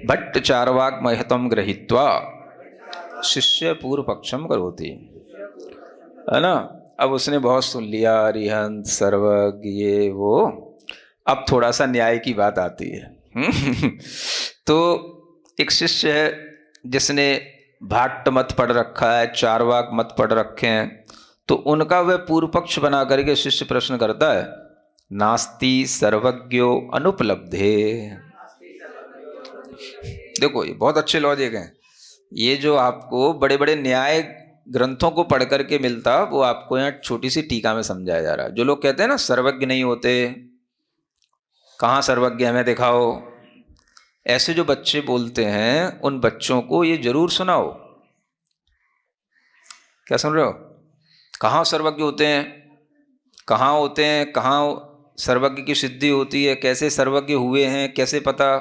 भट्ट चार्वाक महतम गृहीत्वा शिष्य पूर्व पक्षम करोति, है ना। अब उसने बहुत सुन लिया, अरिहंत सर्वज्ञ ये वो, अब थोड़ा सा न्याय की बात आती है। तो एक शिष्य है जिसने भाट्ट मत पढ़ रखा है, चार्वाक मत पढ़ रखे हैं, तो उनका वह पूर्व पक्ष बना करके शिष्य प्रश्न करता है, नास्ति सर्वज्ञो अनुपलब्धे। देखो ये बहुत अच्छे लॉजिक हैं। ये जो आपको बड़े बड़े न्याय ग्रंथों को पढ़ करके मिलता, वो आपको यहाँ छोटी सी टीका में समझाया जा रहा है। जो लोग कहते हैं ना सर्वज्ञ नहीं होते, कहाँ सर्वज्ञ हमें दिखाओ, ऐसे जो बच्चे बोलते हैं उन बच्चों को ये जरूर सुनाओ। क्या सुन रहे हो? कहाँ सर्वज्ञ होते हैं, कहाँ होते हैं, कहाँ सर्वज्ञ की सिद्धि होती है, कैसे सर्वज्ञ हुए हैं, कैसे पता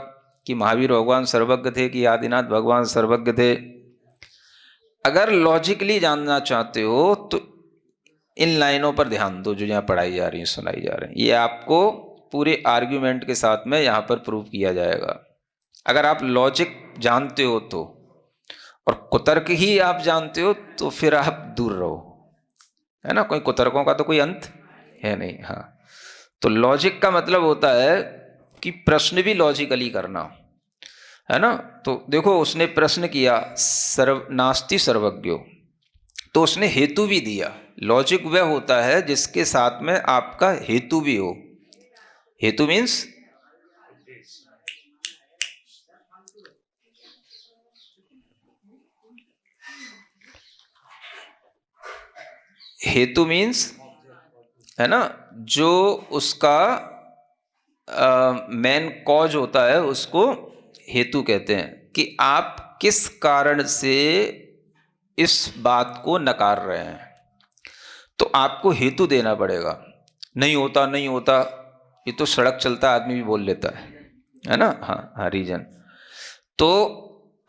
कि महावीर भगवान सर्वज्ञ थे कि आदिनाथ भगवान सर्वज्ञ थे। अगर लॉजिकली जानना चाहते हो तो इन लाइनों पर ध्यान दो जो यहाँ पढ़ाई जा रही है, सुनाई जा रही है। ये आपको पूरे आर्ग्यूमेंट के साथ में यहाँ पर प्रूव किया जाएगा। अगर आप लॉजिक जानते हो तो, और कुतर्क ही आप जानते हो तो फिर आप दूर रहो, है ना। कोई कुतर्कों का तो कोई अंत है नहीं। हाँ, तो लॉजिक का मतलब होता है कि प्रश्न भी लॉजिकली करना, है ना। तो देखो उसने प्रश्न किया नास्ति सर्वज्ञो, तो उसने हेतु भी दिया। लॉजिक वह होता है जिसके साथ में आपका हेतु भी हो। हेतु मीन्स है ना, जो उसका मेन कॉज होता है उसको हेतु कहते हैं, कि आप किस कारण से इस बात को नकार रहे हैं, तो आपको हेतु देना पड़ेगा। नहीं होता नहीं होता, ये तो सड़क चलता आदमी भी बोल लेता है ना। हाँ, रीजन। तो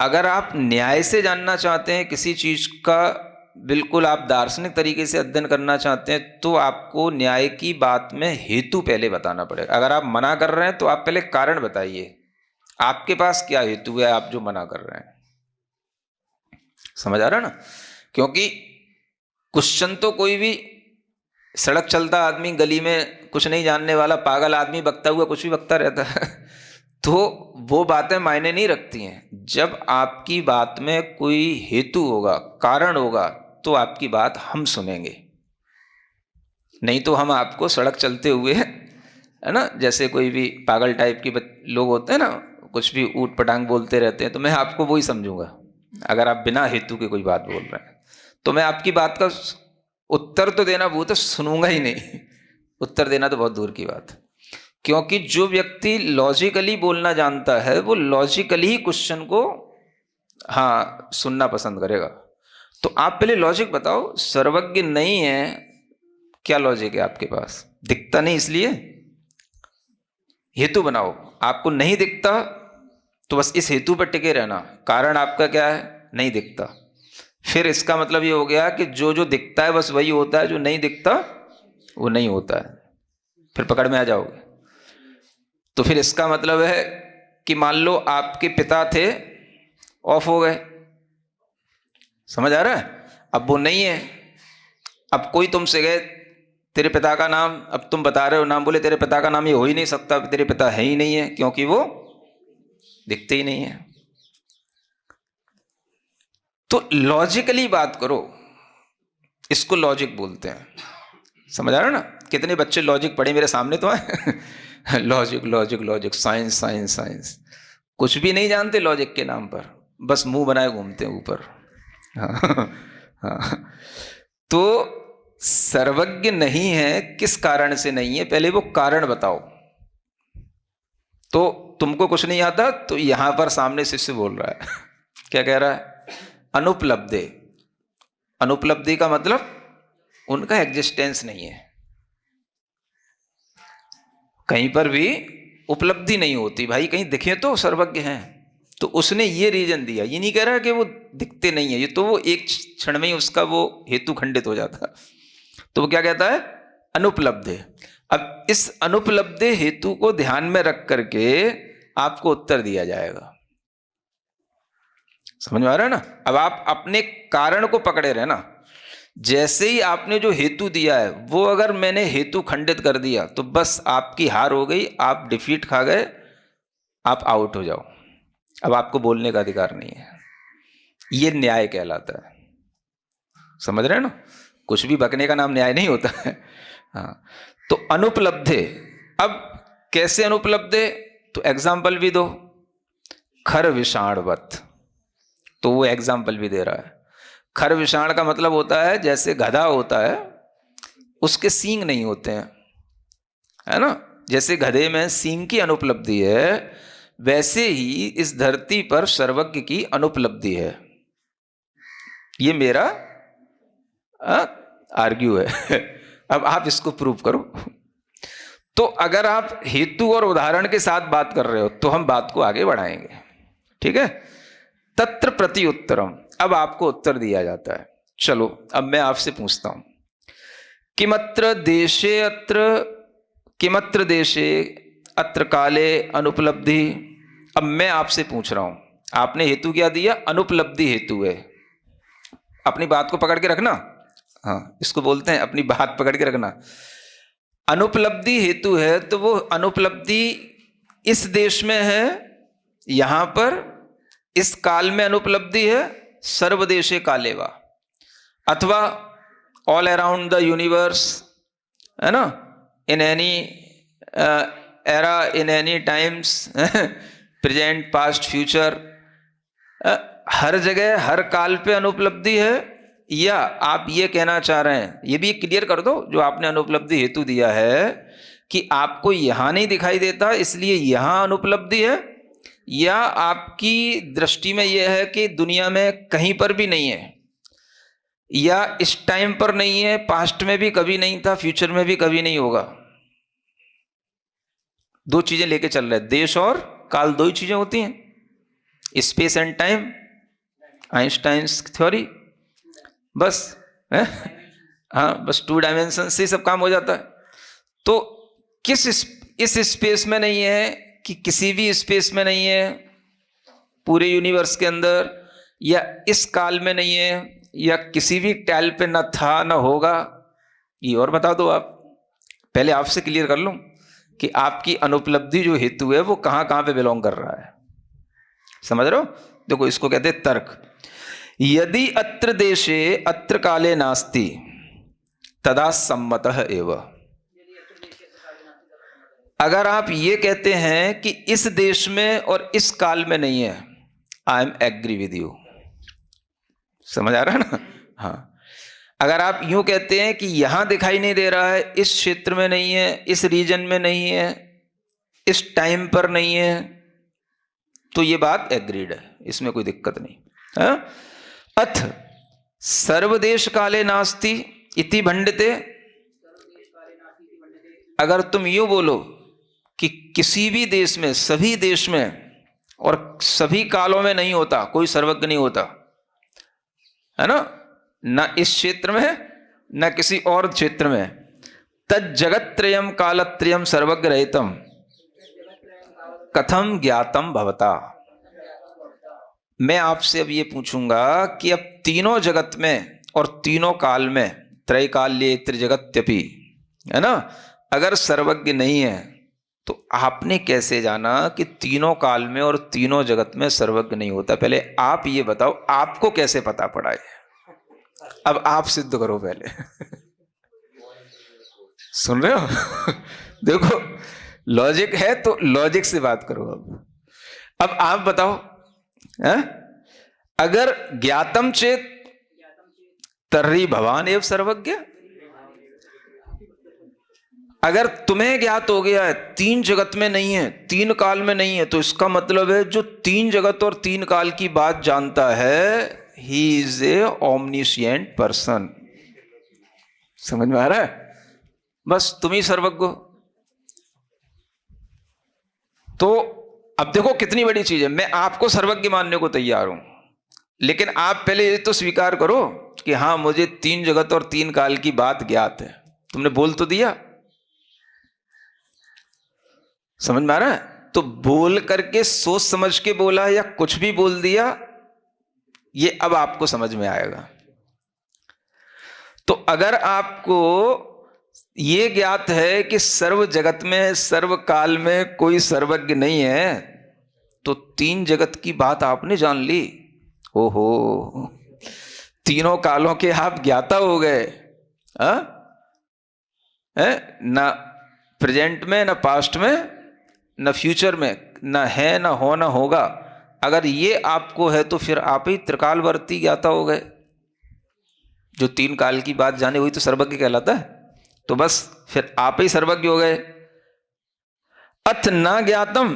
अगर आप न्याय से जानना चाहते हैं किसी चीज का, बिल्कुल आप दार्शनिक तरीके से अध्ययन करना चाहते हैं, तो आपको न्याय की बात में हेतु पहले बताना पड़ेगा। अगर आप मना कर रहे हैं तो आप पहले कारण बताइए, आपके पास क्या हेतु है आप जो मना कर रहे हैं। समझ आ रहा है ना? क्योंकि क्वेश्चन तो कोई भी सड़क चलता आदमी, गली में कुछ नहीं जानने वाला पागल आदमी बकता हुआ कुछ भी बकता रहता है, तो वो बातें मायने नहीं रखती हैं। जब आपकी बात में कोई हेतु होगा, कारण होगा, तो आपकी बात हम सुनेंगे। नहीं तो हम आपको सड़क चलते हुए, है ना, जैसे कोई भी पागल टाइप के लोग होते हैं ना, कुछ भी ऊट पटांग बोलते रहते हैं, तो मैं आपको वही समझूंगा। अगर आप बिना हेतु के कोई बात बोल रहे हैं तो मैं आपकी बात का उत्तर तो देना बहुत, सुनूंगा ही नहीं। उत्तर देना तो बहुत दूर की बात है। क्योंकि जो व्यक्ति लॉजिकली बोलना जानता है वो लॉजिकली ही क्वेश्चन को हाँ सुनना पसंद करेगा। तो आप पहले लॉजिक बताओ, सर्वज्ञ नहीं है, क्या लॉजिक है आपके पास? दिखता नहीं इसलिए हेतु बनाओ। आपको नहीं दिखता तो बस इस हेतु पर टिके रहना। कारण आपका क्या है? नहीं दिखता। फिर इसका मतलब ये हो गया कि जो जो दिखता है बस वही होता है, जो नहीं दिखता वो नहीं होता है। फिर पकड़ में आ जाओगे। तो फिर इसका मतलब है कि मान लो आपके पिता थे, ऑफ हो गए, समझ आ रहा है? अब वो नहीं है। अब कोई तुमसे गए, तेरे पिता का नाम, अब तुम बता रहे हो नाम, बोले तेरे पिता का नाम ये हो ही नहीं सकता, तेरे पिता है ही नहीं है, क्योंकि वो दिखते ही नहीं है। तो लॉजिकली बात करो, इसको लॉजिक बोलते हैं। समझ आ रहा है ना? कितने बच्चे लॉजिक पढ़े मेरे सामने तो है। Logic logic logic, science science science, कुछ भी नहीं जानते लॉजिक के नाम पर, बस मुंह बनाए घूमते हैं ऊपर। हाँ, हाँ। तो सर्वज्ञ नहीं है, किस कारण से नहीं है, पहले वो कारण बताओ। तो तुमको कुछ नहीं आता, तो यहां पर सामने शिष्य बोल रहा है। क्या कह रहा है? अनुपलब्धे। अनुपलब्धि का मतलब उनका एग्जिस्टेंस नहीं है, कहीं पर भी उपलब्धि नहीं होती। भाई कहीं दिखे तो सर्वज्ञ हैं। तो उसने ये रीजन दिया, ये नहीं कह रहा कि वो दिखते नहीं है, ये तो वो एक क्षण में ही उसका वो हेतु खंडित हो जाता। तो वो क्या कहता है? अनुपलब्ध है। अब इस अनुपलब्ध हेतु को ध्यान में रख करके आपको उत्तर दिया जाएगा। समझ में आ रहा है ना? अब आप अपने कारण को पकड़े रहे ना। जैसे ही आपने जो हेतु दिया है वो अगर मैंने हेतु खंडित कर दिया तो बस आपकी हार हो गई, आप डिफीट खा गए, आप आउट हो जाओ। अब आपको बोलने का अधिकार नहीं है। ये न्याय कहलाता है। समझ रहे हैं ना? कुछ भी बकने का नाम न्याय नहीं होता है। हाँ, तो अनुपलब्धे। अब कैसे अनुपलब्धे? तो एग्जाम्पल भी दो। खर विषाणवत, तो वो एग्जाम्पल भी दे रहा है। खर विषाण का मतलब होता है जैसे गधा होता है, उसके सींग नहीं होते हैं, है ना? जैसे गधे में सींग की अनुपलब्धि है, वैसे ही इस धरती पर सर्वज्ञ की अनुपलब्धि है। ये मेरा आर्ग्यू है। अब आप इसको प्रूव करो। तो अगर आप हेतु और उदाहरण के साथ बात कर रहे हो तो हम बात को आगे बढ़ाएंगे, ठीक है? तत्र प्रति उत्तरम, अब आपको उत्तर दिया जाता है। चलो अब मैं आपसे पूछता हूं, किमत्र देशे अत्र काले अनुपलब्धि। अब मैं आपसे पूछ रहा हूं, आपने हेतु क्या दिया? अनुपलब्धि हेतु है। अपनी बात को पकड़ के रखना। हाँ, इसको बोलते हैं अपनी बात पकड़ के रखना। अनुपलब्धि हेतु है तो वो अनुपलब्धि इस देश में है, यहां पर इस काल में अनुपलब्धि है, सर्वदेशे कालेवा, अथवा ऑल अराउंड द यूनिवर्स, है ना? In any era, in any times, present, past, future, हर जगह हर काल पे अनुपलब्धि है। या आप ये कहना चाह रहे हैं, ये भी क्लियर कर दो जो आपने अनुपलब्धि हेतु दिया है, कि आपको यहां नहीं दिखाई देता इसलिए यहां अनुपलब्धि है, या आपकी दृष्टि में यह है कि दुनिया में कहीं पर भी नहीं है, या इस टाइम पर नहीं है, पास्ट में भी कभी नहीं था, फ्यूचर में भी कभी नहीं होगा। दो चीजें लेके चल रहे हैं, देश और काल, दो ही चीजें होती हैं, space and time, Einstein's theory, बस है? हाँ, बस 2 डायमेंशन से सब काम हो जाता है। तो इस स्पेस में नहीं है कि किसी भी स्पेस में नहीं है पूरे यूनिवर्स के अंदर, या इस काल में नहीं है, या किसी भी टाइल पे न था न होगा। ये और बता दो आप। पहले आपसे क्लियर कर लूं कि आपकी अनुपलब्धि जो हेतु है वो कहां कहां पे बिलोंग कर रहा है। समझ रहे हो? देखो, इसको कहते हैं तर्क। यदि अत्र देशे अत्र काले नास्ति तदा सम्मतः एव। अगर आप ये कहते हैं कि इस देश में और इस काल में नहीं है, I am agree with you. समझ आ रहा है ना? हाँ, अगर आप यूं कहते हैं कि यहां दिखाई नहीं दे रहा है, इस क्षेत्र में नहीं है, इस रीजन में नहीं है, इस टाइम पर नहीं है, तो ये बात एग्रीड है, इसमें कोई दिक्कत नहीं है। अथ सर्वदेश काले नास्ति इति भंडते। अगर तुम यूं बोलो कि किसी भी देश में, सभी देश में और सभी कालों में नहीं होता, कोई सर्वज्ञ नहीं होता, है ना? न इस क्षेत्र में न किसी और क्षेत्र में, तद जगत्त्रयम कालत्रयम सर्वज्ञ रहितम कथम ज्ञातम भवता। मैं आपसे अब ये पूछूंगा कि अब तीनों जगत में और तीनों काल में, त्रैकाल्ये त्रिजगत्यपि, है ना, अगर सर्वज्ञ नहीं है तो आपने कैसे जाना कि तीनों काल में और तीनों जगत में सर्वज्ञ नहीं होता? पहले आप ये बताओ, आपको कैसे पता पड़ा है? अब आप सिद्ध करो पहले। सुन रहे हो? देखो, लॉजिक है तो लॉजिक से बात करो। अब आप बताओ, है? अगर ज्ञातम चेत तर्हि भवान एव सर्वज्ञ। अगर तुम्हें ज्ञात हो गया है तीन जगत में नहीं है, तीन काल में नहीं है, तो इसका मतलब है जो तीन जगत और तीन काल की बात जानता है, ही इज ए ओमनिशिएंट पर्सन। समझ में आ रहा है? बस तुम ही सर्वज्ञ हो। तो अब देखो कितनी बड़ी चीज है। मैं आपको सर्वज्ञ मानने को तैयार हूं, लेकिन आप पहले ये तो स्वीकार करो कि हाँ, मुझे तीन जगत और तीन काल की बात ज्ञात है। तुमने बोल तो दिया। समझ में आ रहा है? तो बोल करके सोच समझ के बोला या कुछ भी बोल दिया, ये अब आपको समझ में आएगा। तो अगर आपको ये ज्ञात है कि सर्व जगत में सर्व काल में कोई सर्वज्ञ नहीं है, तो तीन जगत की बात आपने जान ली। ओहो, तीनों कालों के आप ज्ञाता हो गए। ना प्रेजेंट में, ना पास्ट में, ना फ्यूचर में, ना है, ना हो, ना होगा। अगर ये आपको है तो फिर आप ही त्रिकालवर्ती ज्ञाता हो गए। जो तीन काल की बात जाने हुई तो सर्वज्ञ कहलाता है। तो बस फिर आप ही सर्वज्ञ हो गए। अथ न ज्ञातम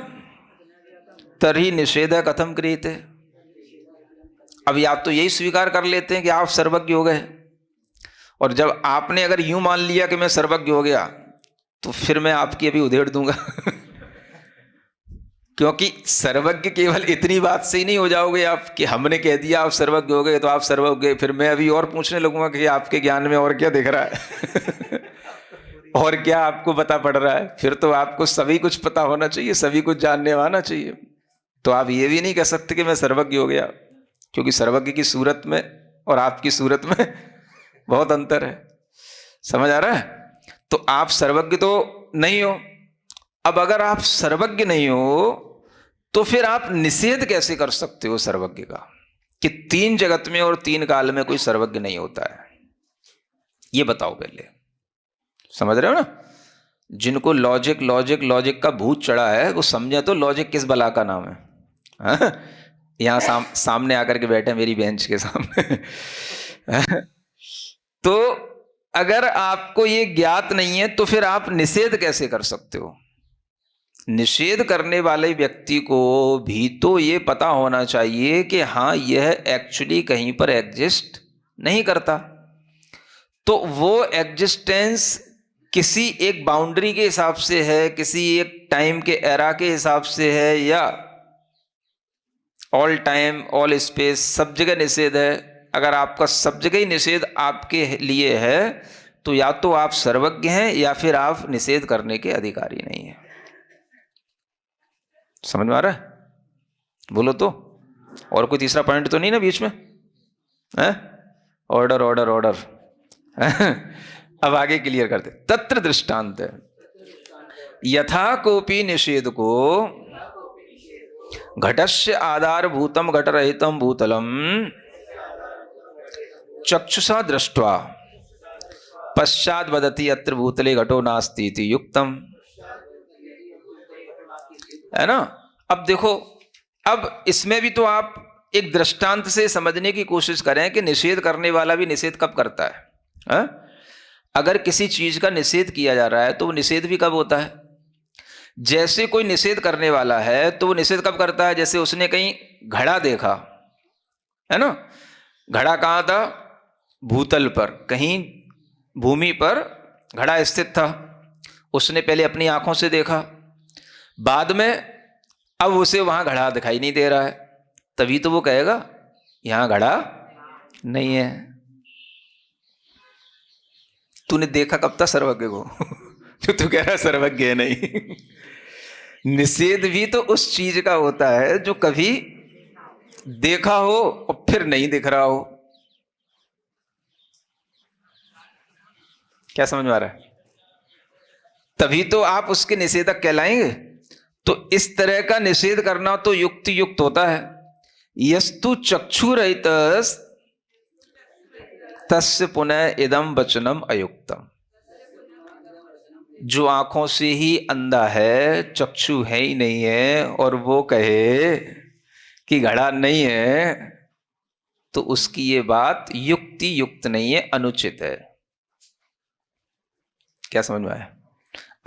तर्हि निषेध कथम क्रियते। अब या तो यही स्वीकार कर लेते हैं कि आप सर्वज्ञ हो गए, और जब आपने अगर यूं मान लिया कि मैं सर्वज्ञ हो गया, तो फिर मैं आपकी अभी उधेड़ दूंगा। क्योंकि सर्वज्ञ केवल इतनी बात से ही नहीं हो जाओगे आप कि हमने कह दिया आप सर्वज्ञ हो गए तो आप सर्वज्ञ। फिर मैं अभी और पूछने लगूंगा कि आपके ज्ञान में और क्या दिख रहा है। और क्या आपको पता पड़ रहा है। फिर तो आपको सभी कुछ पता होना चाहिए, सभी कुछ जानने आना चाहिए। तो आप ये भी नहीं कह सकते कि मैं सर्वज्ञ हो गया, क्योंकि सर्वज्ञ की सूरत में और आपकी सूरत में बहुत अंतर है। समझ आ रहा है। तो आप सर्वज्ञ तो नहीं हो। अब अगर आप सर्वज्ञ नहीं हो तो फिर आप निषेध कैसे कर सकते हो सर्वज्ञ का, कि तीन जगत में और तीन काल में कोई सर्वज्ञ नहीं होता है। ये बताओ पहले। समझ रहे हो ना। जिनको लॉजिक लॉजिक लॉजिक का भूत चढ़ा है वो समझे तो लॉजिक किस बला का नाम है। हाँ? यहाँ सामने आकर के बैठे मेरी बेंच के सामने। तो अगर आपको ये ज्ञात नहीं है तो फिर आप निषेध कैसे कर सकते हो। निषेध करने वाले व्यक्ति को भी तो ये पता होना चाहिए कि हाँ यह एक्चुअली कहीं पर एग्जिस्ट नहीं करता। तो वो एग्जिस्टेंस किसी एक बाउंड्री के हिसाब से है, किसी एक टाइम के एरा के हिसाब से है, या ऑल टाइम ऑल स्पेस सब जगह निषेध है। अगर आपका सब जगह ही निषेध आपके लिए है तो या तो आप सर्वज्ञ हैं या फिर आप निषेध करने के अधिकारी नहीं हैं। समझ में आ रहा है। बोलो तो। और कोई तीसरा पॉइंट तो नहीं ना बीच में है। Order order order. अब आगे क्लियर करते। तत्र दृष्टांत यथा कोपी निषेध को घटस्य आधार भूतम घटरहितम भूतलम चक्षुषा दृष्ट्वा पश्चात वदति अत्र भूतले घटो नास्ति इति युक्तम। है ना। अब देखो, अब इसमें भी तो आप एक दृष्टांत से समझने की कोशिश करें कि निषेध करने वाला भी निषेध कब करता है। अगर किसी चीज का निषेध किया जा रहा है तो वो निषेध भी कब होता है। जैसे कोई निषेध करने वाला है तो वो निषेध कब करता है। जैसे उसने कहीं घड़ा देखा, है ना। घड़ा कहाँ था। भूतल पर, कहीं भूमि पर घड़ा स्थित था। उसने पहले अपनी आंखों से देखा, बाद में अब उसे वहां घड़ा दिखाई नहीं दे रहा है, तभी तो वो कहेगा यहां घड़ा नहीं है। तूने देखा कब था सर्वज्ञ को। जो तू कह रहा सर्वज्ञ है नहीं। निषेध भी तो उस चीज का होता है जो कभी देखा हो और फिर नहीं दिख रहा हो। क्या समझ में आ रहा है। तभी तो आप उसके निषेधक कहलाएंगे। तो इस तरह का निषेध करना तो युक्ति युक्त होता है। यस्तु चक्षुरहित तस्य पुनः इदम वचनम अयुक्तम। जो आंखों से ही अंधा है, चक्षु है ही नहीं है, और वो कहे कि घड़ा नहीं है, तो उसकी ये बात युक्ति युक्त नहीं है, अनुचित है। क्या समझ में आया।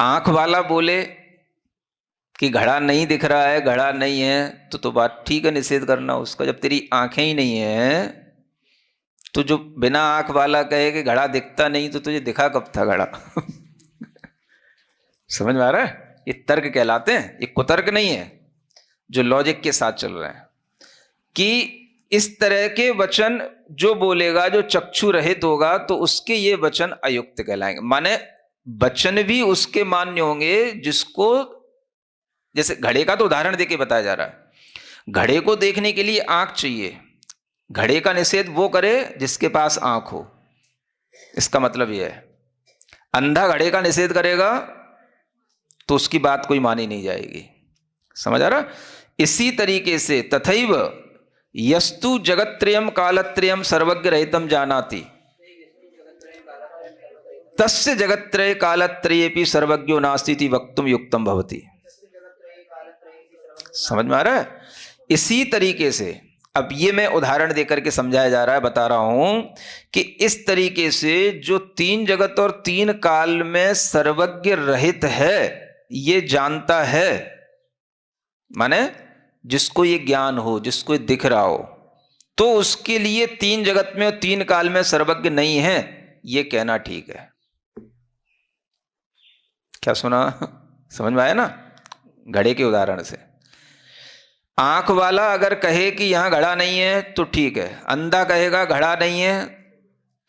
आंख वाला बोले कि घड़ा नहीं दिख रहा है, घड़ा नहीं है, तो बात ठीक है, निषेध करना उसका। जब तेरी आंखें ही नहीं है तो जो बिना आंख वाला कहे कि घड़ा दिखता नहीं, तो तुझे दिखा कब था घड़ा। समझ में आ रहा है। ये तर्क कहलाते हैं, ये कुतर्क नहीं है जो लॉजिक के साथ चल रहे हैं। कि इस तरह के वचन जो बोलेगा, जो चक्षु रहित होगा, तो उसके ये वचन अयुक्त कहलाएंगे। माने वचन भी उसके मान्य होंगे जिसको जैसे घड़े का तो उदाहरण देके बताया जा रहा है। घड़े को देखने के लिए आंख चाहिए। घड़े का निषेध वो करे जिसके पास आंख हो, इसका मतलब यह है। अंधा घड़े का निषेध करेगा तो उसकी बात कोई मानी नहीं जाएगी। समझ आ रहा? इसी तरीके से तथैव यस्तु जगत्त्रयम् कालत्रयम् सर्वज्ञ रहितम् जानाति तस्य जगत्त्रय कालत्रयेपि सर्वज्ञो नास्ति इति वक्तुम युक्तम भवति। समझ में आ रहा है? इसी तरीके से अब ये मैं उदाहरण देकर के समझाया जा रहा है, बता रहा हूं कि इस तरीके से जो तीन जगत और तीन काल में सर्वज्ञ रहित है, ये जानता है, माने जिसको ये ज्ञान हो, जिसको ये दिख रहा हो, तो उसके लिए तीन जगत में और तीन काल में सर्वज्ञ नहीं है, ये कहना ठीक है। क्या सुना? समझ में आया ना? घड़े के उदाहरण से आंख वाला अगर कहे कि यहां घड़ा नहीं है तो ठीक है, अंधा कहेगा घड़ा नहीं है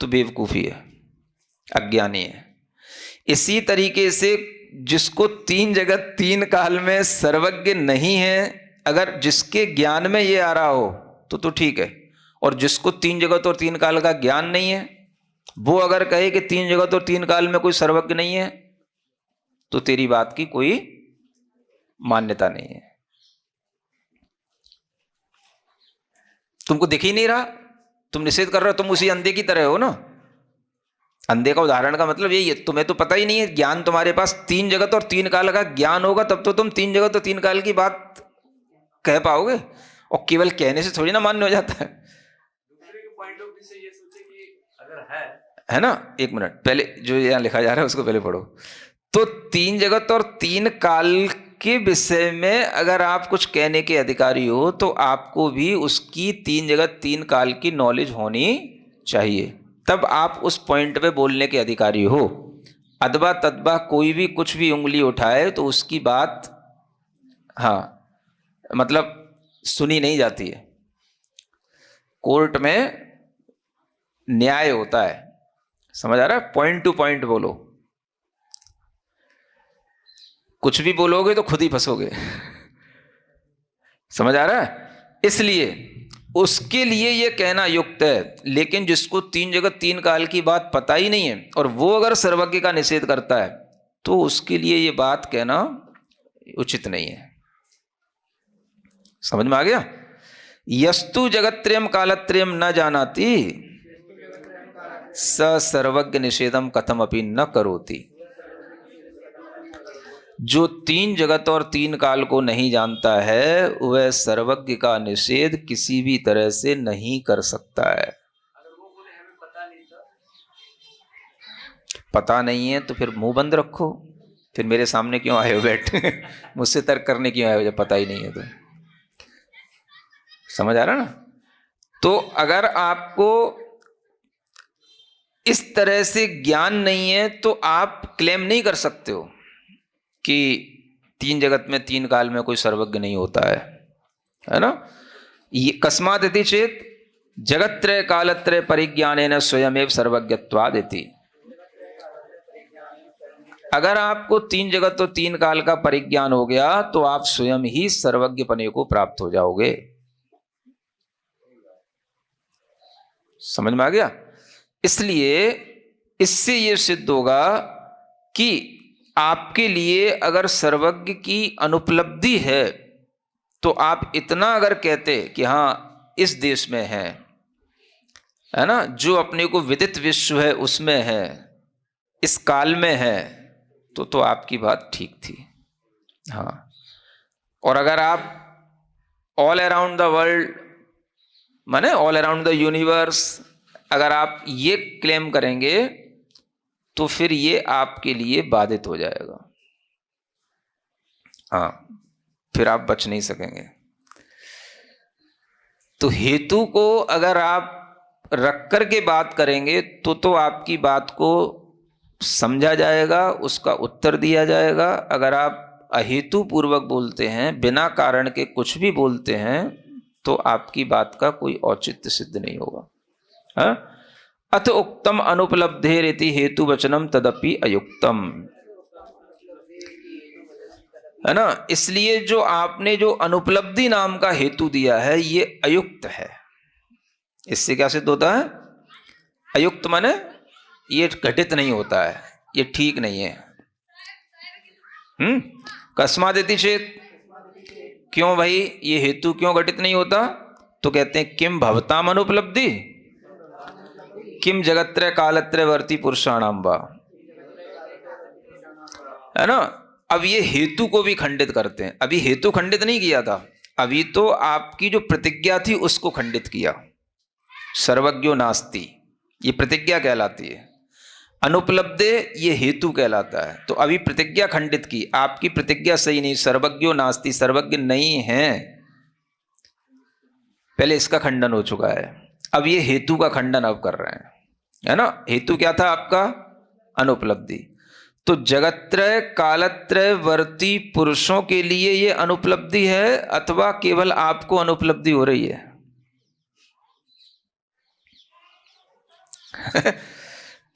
तो बेवकूफी है, अज्ञानी है। इसी तरीके से जिसको तीन जगत तीन काल में सर्वज्ञ नहीं है, अगर जिसके ज्ञान में ये आ रहा हो तो ठीक है, और जिसको तीन जगत और तीन काल का ज्ञान नहीं है, वो अगर कहे कि तीन जगत और तीन काल में कोई सर्वज्ञ नहीं है, तो तेरी बात की कोई मान्यता नहीं है। तुमको दिख ही नहीं रहा, तुम निषेध कर रहे हो, तुम उसी अंधे की तरह हो ना। अंधे का उदाहरण का मतलब यही है, तुम्हें तो पता ही नहीं है, ज्ञान तुम्हारे पास तीन जगत और तीन काल का ज्ञान होगा तब तो तुम तीन जगत और तीन काल की बात कह पाओगे, और केवल कहने से थोड़ी ना मान्य हो जाता है। दूसरे के पॉइंट ऑफ व्यू से ये सोचे कि अगर है ना, एक मिनट पहले जो यहाँ लिखा जा रहा है उसको पहले पढ़ो। तो तीन जगत और तीन काल के विषय में अगर आप कुछ कहने के अधिकारी हो तो आपको भी उसकी तीन जगत तीन काल की नॉलेज होनी चाहिए, तब आप उस पॉइंट पे बोलने के अधिकारी हो। अदबा तदबा कोई भी कुछ भी उंगली उठाए तो उसकी बात मतलब सुनी नहीं जाती है। कोर्ट में न्याय होता है, समझ आ रहा है? पॉइंट टू पॉइंट बोलो, कुछ भी बोलोगे तो खुद ही फंसोगे। समझ आ रहा है? इसलिए उसके लिए यह कहना युक्त है। लेकिन जिसको तीन जगत तीन काल की बात पता ही नहीं है और वो अगर सर्वज्ञ का निषेध करता है तो उसके लिए यह बात कहना उचित नहीं है। समझ में आ गया? यस्तु जगत्त्रयम् कालत्रयम् न जानाति स सर्वज्ञ निषेधम कथम अपि न करोति। जो तीन जगत और तीन काल को नहीं जानता है वह सर्वज्ञ का निषेध किसी भी तरह से नहीं कर सकता है। अगर वो बोले हमें पता नहीं था, पता नहीं है तो फिर मुंह बंद रखो, फिर मेरे सामने क्यों आए हो बैठ मुझसे तर्क करने क्यों आए हो जब पता ही नहीं है तो। समझ आ रहा ना? तो अगर आपको इस तरह से ज्ञान नहीं है तो आप क्लेम नहीं कर सकते हो कि तीन जगत में तीन काल में कोई सर्वज्ञ नहीं होता है ना? ये कस्मात् इति चेत जगत्त्रय कालत्रय परिज्ञानेन स्वयमेव सर्वज्ञत्वाद् इति। अगर आपको तीन जगत और तीन काल का परिज्ञान हो गया तो आप स्वयं ही सर्वज्ञ पने को प्राप्त हो जाओगे। समझ में आ गया? इसलिए इससे यह सिद्ध होगा कि आपके लिए अगर सर्वज्ञ की अनुपलब्धि है तो आप इतना अगर कहते कि हाँ इस देश में है ना, जो अपने को विदित विश्व है उसमें है, इस काल में है, तो आपकी बात ठीक थी। हाँ, और अगर आप ऑल अराउंड द वर्ल्ड माने ऑल अराउंड द यूनिवर्स अगर आप ये क्लेम करेंगे तो फिर ये आपके लिए बाधित हो जाएगा। हाँ, फिर आप बच नहीं सकेंगे। तो हेतु को अगर आप रख कर के बात करेंगे तो आपकी बात को समझा जाएगा, उसका उत्तर दिया जाएगा। अगर आप अहेतु पूर्वक बोलते हैं, बिना कारण के कुछ भी बोलते हैं, तो आपकी बात का कोई औचित्य सिद्ध नहीं होगा। हाँ? अथ उक्तम अनुपलब्धेरिति हेतु वचनम तदपि अयुक्तम। है ना। इसलिए जो आपने जो अनुपलब्धि नाम का हेतु दिया है ये अयुक्त है। इससे क्या सिद्ध होता है? अयुक्त माने ये घटित नहीं होता है, ये ठीक नहीं है। कस्मादिति चेत, क्यों भाई ये हेतु क्यों घटित नहीं होता? तो कहते हैं किम भवताम अनुपलब्धि किम जगत्रय कालत्रय वर्ती पुरुषाणाम वा, है ना। अब ये हेतु को भी खंडित करते हैं। अभी हेतु खंडित नहीं किया था, अभी तो आपकी जो प्रतिज्ञा थी उसको खंडित किया। सर्वज्ञो नास्ति ये प्रतिज्ञा कहलाती है, अनुपलब्धे ये हेतु कहलाता है। तो अभी प्रतिज्ञा खंडित की, आपकी प्रतिज्ञा सही नहीं, सर्वज्ञो नास्ति सर्वज्ञ नहीं है, पहले इसका खंडन हो चुका है। अब ये हेतु का खंडन अब कर रहे हैं, है ना। हेतु क्या था आपका? अनुपलब्धि। तो जगत्रय कालत्रय वर्ती पुरुषों के लिए ये अनुपलब्धि है अथवा केवल आपको अनुपलब्धि हो रही है?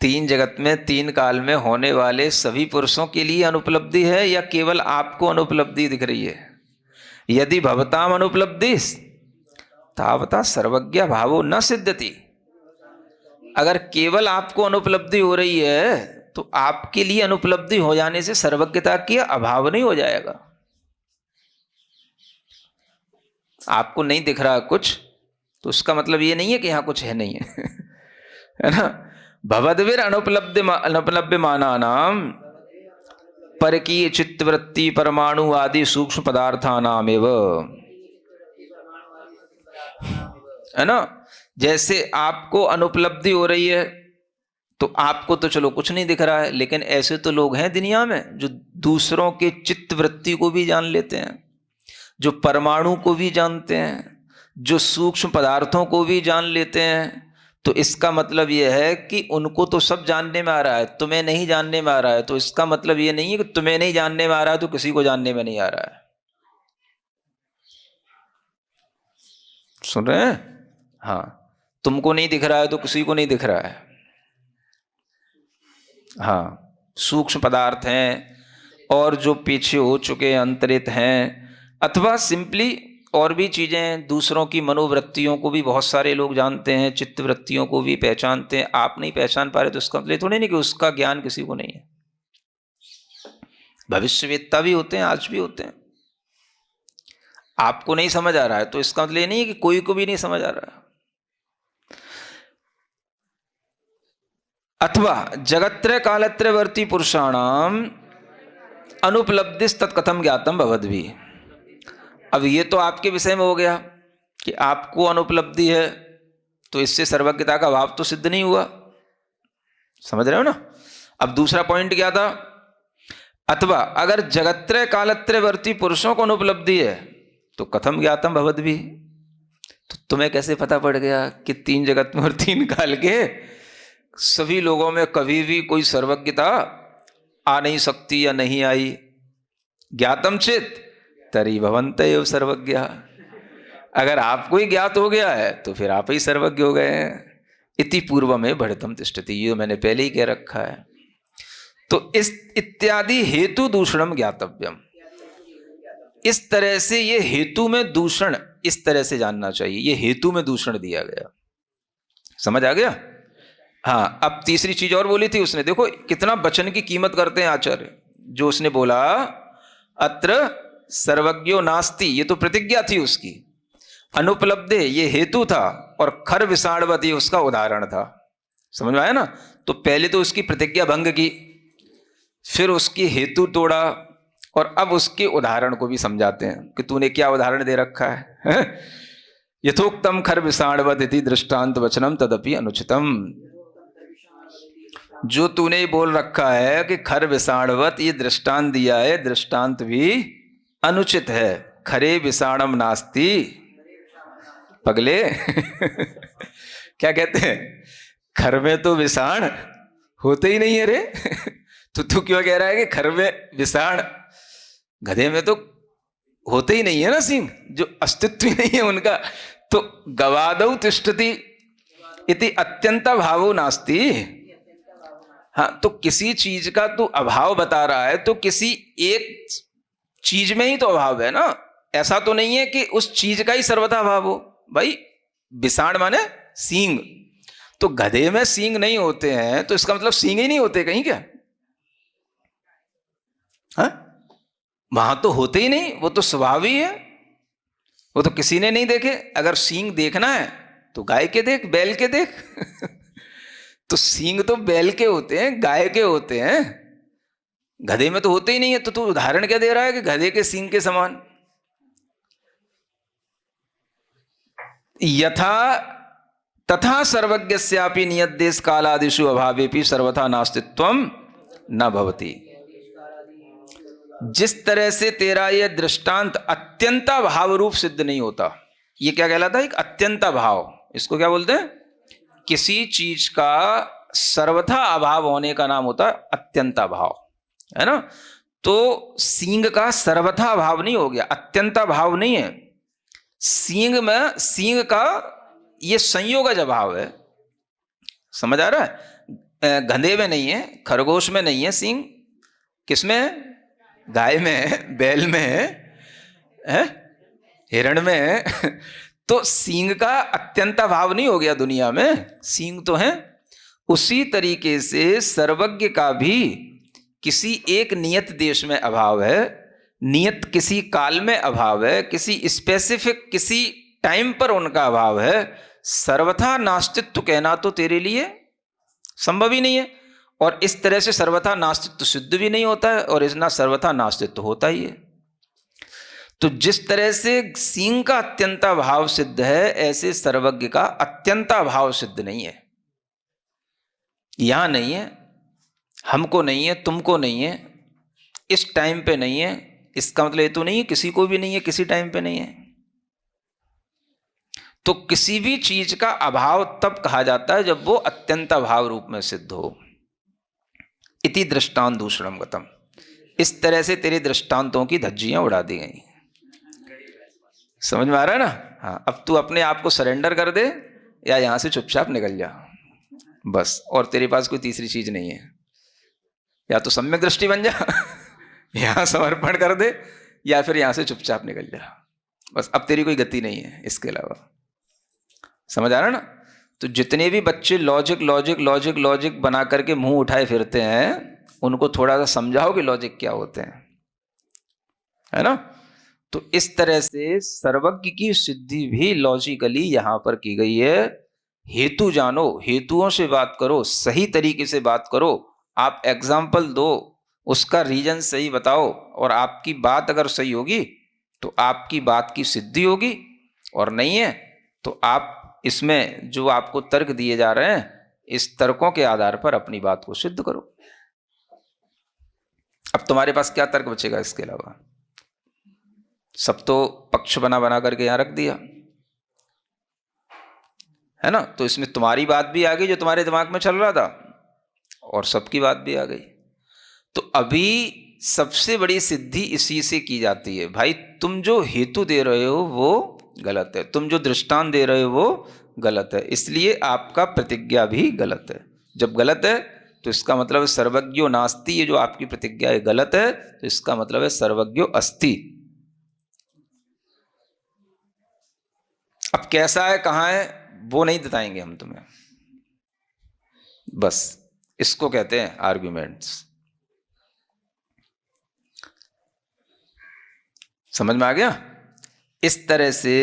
तीन जगत में तीन काल में होने वाले सभी पुरुषों के लिए अनुपलब्धि है या केवल आपको अनुपलब्धि दिख रही है? यदि भवताम अनुपलब्धि तावता सर्वज्ञ भावो न सिद्ध्यति, अगर केवल आपको अनुपलब्धि हो रही है तो आपके लिए अनुपलब्धि हो जाने से सर्वज्ञता की अभाव नहीं हो जाएगा। आपको नहीं दिख रहा कुछ तो उसका मतलब ये नहीं है कि यहां कुछ है नहीं है, है ना। भवद्भिर अनुपलब्धि माना नाम परकीय चित्तवृत्ति परमाणु आदि सूक्ष्म पदार्थानाम एवं, है ना। जैसे आपको अनुपलब्धि हो रही है तो आपको तो चलो कुछ नहीं दिख रहा है, लेकिन ऐसे तो लोग हैं दुनिया में जो दूसरों के चित्तवृत्ति को भी जान लेते हैं, जो परमाणु को भी जानते हैं, जो सूक्ष्म पदार्थों को भी जान लेते हैं। तो इसका मतलब यह है कि उनको तो सब जानने में आ रहा है, तुम्हें नहीं जानने में आ रहा है। तो इसका मतलब यह नहीं है कि तुम्हें नहीं जानने में आ रहा है तो किसी को जानने में नहीं आ रहा है। सुन रहे हैं? हाँ, तुमको नहीं दिख रहा है तो किसी को नहीं दिख रहा है। हाँ, सूक्ष्म पदार्थ हैं और जो पीछे हो चुके अंतरित हैं, अथवा सिंपली और भी चीजें, दूसरों की मनोवृत्तियों को भी बहुत सारे लोग जानते हैं, चित्तवृत्तियों को भी पहचानते हैं। आप नहीं पहचान पा रहे तो इसका मतलब थोड़ी नहीं कि उसका ज्ञान किसी को नहीं है। भविष्यवेत्ता भी होते हैं, आज भी होते हैं। आपको नहीं समझ आ रहा है तो इसका मतलब ये नहीं है कि कोई को भी नहीं समझ आ रहा है। अथवा जगत्रय कालत्रय वर्ती पुरुषाणाम अनुपलब्धिस तत्कथम ज्ञातम भवद्भी। अब ये तो आपके विषय में हो गया कि आपको अनुपलब्धि है, तो इससे सर्वज्ञता का भाव तो सिद्ध नहीं हुआ। समझ रहे हो ना। अब दूसरा पॉइंट क्या था? अथवा अगर जगत्रय कालत्रय वर्ती पुरुषों को अनुपलब्धि है तो कथम ज्ञातम भवद्भी, तो तुम्हें कैसे पता पड़ गया कि तीन जगत में और तीन काल के सभी लोगों में कभी भी कोई सर्वज्ञता आ नहीं सकती या नहीं आई? ज्ञातम चेत तरी भवन्त एव सर्वज्ञ। अगर आपको ही ज्ञात हो गया है तो फिर आप ही सर्वज्ञ हो गए हैं। इति पूर्व में बढ़तम तिष्ठति, ये मैंने पहले ही कह रखा है। तो इस इत्यादि हेतु दूषणम ज्ञातव्यम, इस तरह से ये हेतु में दूषण इस तरह से जानना चाहिए। ये हेतु में दूषण दिया गया, समझ आ गया? हाँ, अब तीसरी चीज और बोली थी उसने। देखो कितना वचन की कीमत करते हैं आचार्य। जो उसने बोला अत्र सर्वज्ञो नास्ति, ये तो प्रतिज्ञा थी उसकी। अनुपलब्धे ये हेतु था और खर विषाणवती उसका उदाहरण था। समझ में आया ना। तो पहले तो उसकी प्रतिज्ञा भंग की, फिर उसकी हेतु तोड़ा, और अब उसके उदाहरण को भी समझाते हैं कि तूने क्या उदाहरण दे रखा है। यथोक्तम खर विषाणवत इति दृष्टांत वचनम तदपि अनुचितम। जो तूने बोल रखा है कि खर विषाणवत ये दृष्टांत दिया है, दृष्टांत भी अनुचित है। खरे विषाणम नास्ति पगले। क्या कहते हैं? खर में तो विषाण होते ही नहीं है रे। तो तू क्यों कह रहा है कि खर में विषाण? गधे में तो होते ही नहीं है ना सिंह, जो अस्तित्व ही नहीं है उनका। तो गवादौ तिष्ठति इति अत्यंत भावो नास्ति। हाँ, तो किसी चीज का तू अभाव बता रहा है तो किसी एक चीज में ही तो अभाव है ना। ऐसा तो नहीं है कि उस चीज का ही सर्वथा अभाव हो। भाई विषाण माने सींग, तो गधे में सींग नहीं होते हैं तो इसका मतलब सींग ही नहीं होते कहीं क्या? हाँ, वहां तो होते ही नहीं, वो तो स्वभाव ही है, वो तो किसी ने नहीं देखे। अगर सींग देखना है तो गाय के देख, बैल के देख तो सींग तो बैल के होते हैं, गाय के होते हैं, गधे में तो होते ही नहीं है। तो तू उदाहरण क्या दे रहा है कि गधे के सींग के समान? यथा तथा सर्वज्ञस्यापि नियत देश कालादिषु अभावेपि सर्वथा नास्तित्वम न भवति। जिस तरह से तेरा यह दृष्टांत अत्यंता भाव रूप सिद्ध नहीं होता, ये क्या कहलाता है? एक अत्यंता भाव। इसको क्या बोलते हैं? किसी चीज का सर्वथा अभाव होने का नाम होता है अत्यंता भाव, है ना। तो सींग का सर्वथा अभाव नहीं हो गया, अत्यंता भाव नहीं है। सींग में, सींग का ये संयोगज अभाव है, समझ आ रहा है? गधे में नहीं है, खरगोश में नहीं है सींग, किसमें? गाय में, बैल में है, हिरण में तो सींग का अत्यंता भाव नहीं हो गया दुनिया में, सींग तो है। उसी तरीके से सर्वज्ञ का भी किसी एक नियत देश में अभाव है, नियत किसी काल में अभाव है, किसी स्पेसिफिक किसी टाइम पर उनका अभाव है। सर्वथा नास्तित्व कहना तो तेरे लिए संभव ही नहीं है, और इस तरह से सर्वथा नास्तित्व सिद्ध भी नहीं होता है, और इतना सर्वथा नास्तित्व होता ही है। तो जिस तरह से सींग का अत्यंता भाव सिद्ध है, ऐसे सर्वज्ञ का अत्यंता भाव सिद्ध नहीं है। यहां नहीं है, हमको नहीं है, तुमको नहीं है, इस टाइम पे नहीं है। इसका मतलब ये तो नहीं है किसी को भी नहीं है, किसी टाइम पे नहीं है। तो किसी भी चीज का अभाव तब कहा जाता है जब वो अत्यंता भाव रूप में सिद्ध हो। इति दृष्टांत दूषणम गतम। इस तरह से तेरे दृष्टांतों की धज्जियां उड़ा दी गई। समझ में आ रहा है ना? हाँ, अब तू अपने आप को सरेंडर कर दे या यहां से चुपचाप निकल जा, बस। और तेरे पास कोई तीसरी चीज नहीं है। या तो सम्यक दृष्टि बन जा यहां समर्पण कर दे, या फिर यहां से चुपचाप निकल जा, बस। अब तेरी कोई गति नहीं है इसके अलावा। समझ आ रहा है ना? तो जितने भी बच्चे लॉजिक लॉजिक लॉजिक लॉजिक बना करके मुंह उठाए फिरते हैं, उनको थोड़ा सा समझाओ कि लॉजिक क्या होते हैं, है ना। तो इस तरह से सर्वज्ञ की सिद्धि भी लॉजिकली यहां पर की गई है। हेतु जानो, हेतुओं से बात करो, सही तरीके से बात करो। आप एग्जाम्पल दो, उसका रीजन सही बताओ, और आपकी बात अगर सही होगी तो आपकी बात की सिद्धि होगी, और नहीं है तो आप इसमें जो आपको तर्क दिए जा रहे हैं, इस तर्कों के आधार पर अपनी बात को सिद्ध करो। अब तुम्हारे पास क्या तर्क बचेगा इसके अलावा? सब तो पक्ष बना बना करके यहां रख दिया, है ना। तो इसमें तुम्हारी बात भी आ गई जो तुम्हारे दिमाग में चल रहा था, और सबकी बात भी आ गई। तो अभी सबसे बड़ी सिद्धि इसी से की जाती है। भाई तुम जो हेतु दे रहे हो वो गलत है, तुम जो दृष्टांत दे रहे हो वो गलत है, इसलिए आपका प्रतिज्ञा भी गलत है। जब गलत है तो इसका मतलब है सर्वज्ञो नास्ति। ये जो आपकी प्रतिज्ञा है गलत है, तो इसका मतलब है सर्वज्ञो अस्ति। अब कैसा है, कहां है, वो नहीं बताएंगे हम तुम्हें, बस। इसको कहते हैं आर्ग्यूमेंट्स। समझ में आ गया? इस तरह से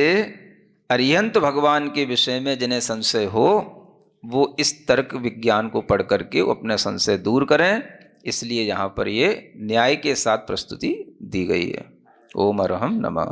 अरिहंत भगवान के विषय में जिन्हें संशय हो, वो इस तर्क विज्ञान को पढ़ करके अपने संशय दूर करें। इसलिए यहां पर ये न्याय के साथ प्रस्तुति दी गई है। ओम अरहम नमः।